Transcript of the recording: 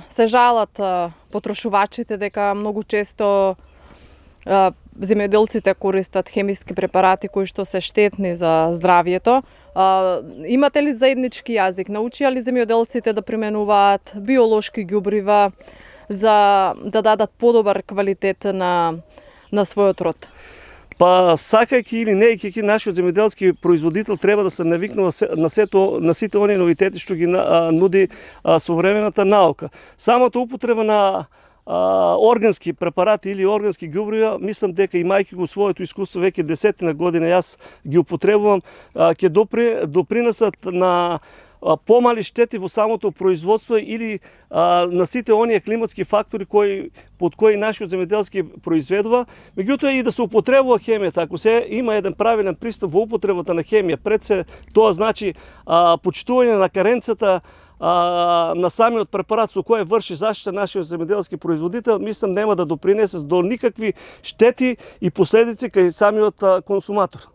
Се жалат потрошувачите дека многу често земјоделците користат хемиски препарати кои што се штетни за здравјето. Имате ли заеднички јазик? Научија ли земјоделците да применуваат биолошки ѓубрива за да дадат подобар квалитет на својот род? Па сакајќи или нејќи, нашиот земјоделски производител треба да се навикнува на сите оние новитети што ги нуди современата наука. Самата употреба на органски препарати или органски ѓубрива, мислам дека имајќи го своето искуство веќе 10 година јас ги употребувам, ќе допринесат на помали штети во самото производство или на сите оние климатски фактори под кои нашиот земјоделски произведува. Меѓутоа и да се употребува хемијата, ако се има еден правилен пристап во употребата на хемија, пред се тоа значи почитување на каренцата на самиот препарат со кој врши заштита нашиот земјоделски производител, мислам нема да допринесе до никакви штети и последици кај самиот консуматор.